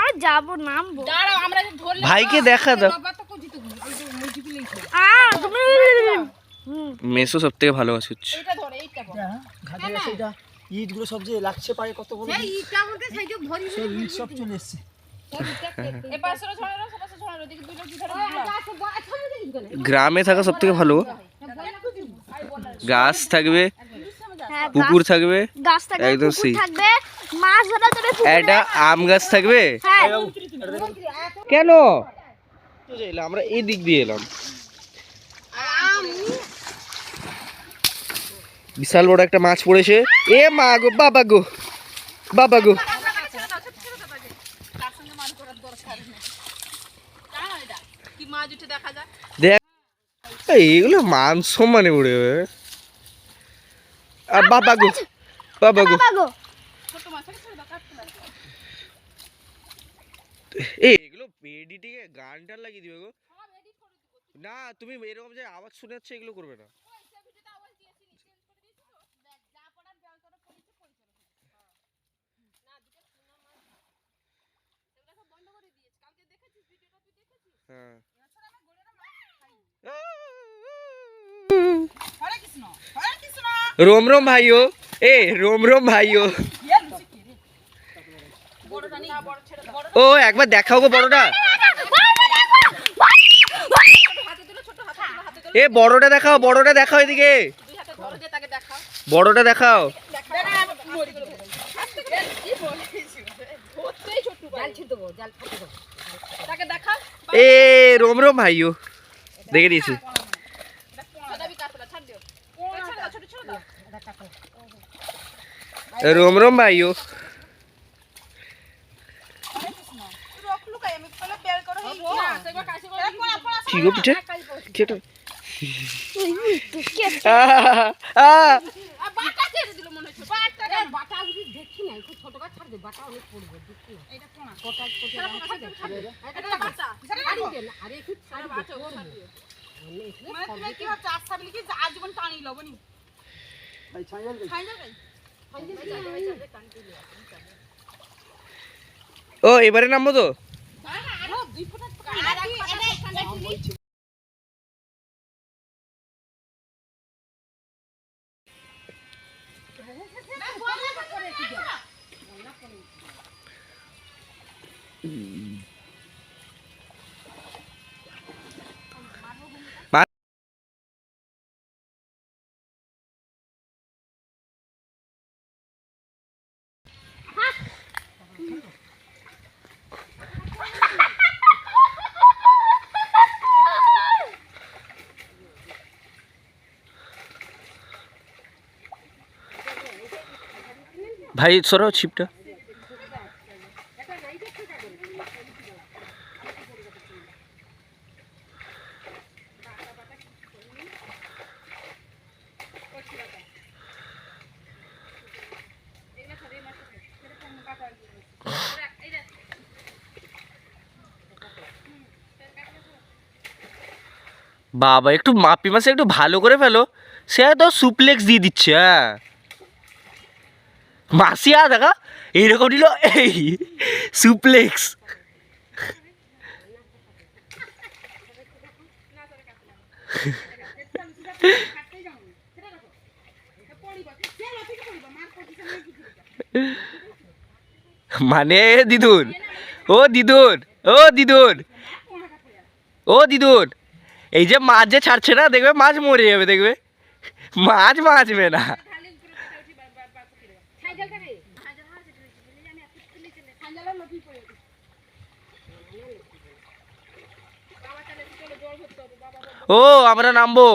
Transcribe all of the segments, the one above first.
আর যাবো নামবো ভাইকে দেখা দাও। মেসো সব থেকে ভালো আছে হচ্ছে ইটগুলো সব যে লাগছে পায়ে কত বড় ইট সব চলে এসছে। গ্রামে থাকা সব থেকে ভালো, গাছ থাকবে, পুকুর থাকবে, একদম সেই একটা আম গাছ থাকবে। কেন আমরা এই দিক দিয়ে এলাম? বিশাল বড় একটা মাছ পড়েছে। এ মা গো, বাবা গো, বাবা গো। দেখ এইগুলো মান সম্মানে উড়ে বাবা গো, বাবা গো। এগুলো এডিটিংয়ে গানটা লাগিয়ে দিবে গো। না তুমি এরকম যে আওয়াজ শুনে যাচ্ছে এগুলো করবে না। रोम रोम भाइयों, ए रोम रोम भाइयों। ओ एक बार देखाओ गो बड़ोटा, ए बड़ोटा देखाओ, बड़ोटा देखाओ एदिके, बड़ोटा देखाओ। ए रोम रोम भाइयों देखे दिएছি। रोम रोम भाइयों। কি গো পিঠে কেটে বাটা ছেড়ে দিল মনে হচ্ছে। বাটা যদি দেখি না একটু ছোট করে ছাড় দে, বাটা অনেক পড়বে দেখি না। এটা কোনা কোটা কোটা ছাড় দে। এটা বাটা ছাড় দে। আরে একটু ছাড় বাটা ছাড় দিও। মানে তুমি কি ভাবছ আচ্ছা বলি কি আজীবন টানি লবনি ভাই ছাইল দে, ছাইল দে, ছাইল দে টানি দিও। ও এবারে নামবো তো। আরে দুই ফুট আর এক ভাই সরাও ছিপটা। বাবা একটু মাপি মাছে একটু ভালো করে ফেলো, সে তো সুপ্লেক্স দিয়ে দিচ্ছে। হ্যাঁ মাসিয়া দেখা এইরকম দিল, এই সুপ্লেক্স। মানে দিদুন, ও দিদুন, ও দিদুন, ও দিদুন, এই যে মাছ যে ছাড়ছে না দেখবে মাছ মরে যাবে, দেখবে মাছ বাঁচবে না। ও আমরা নামবো।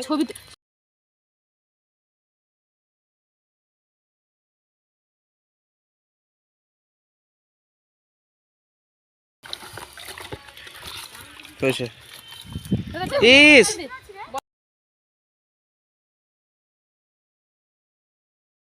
ছবি ইস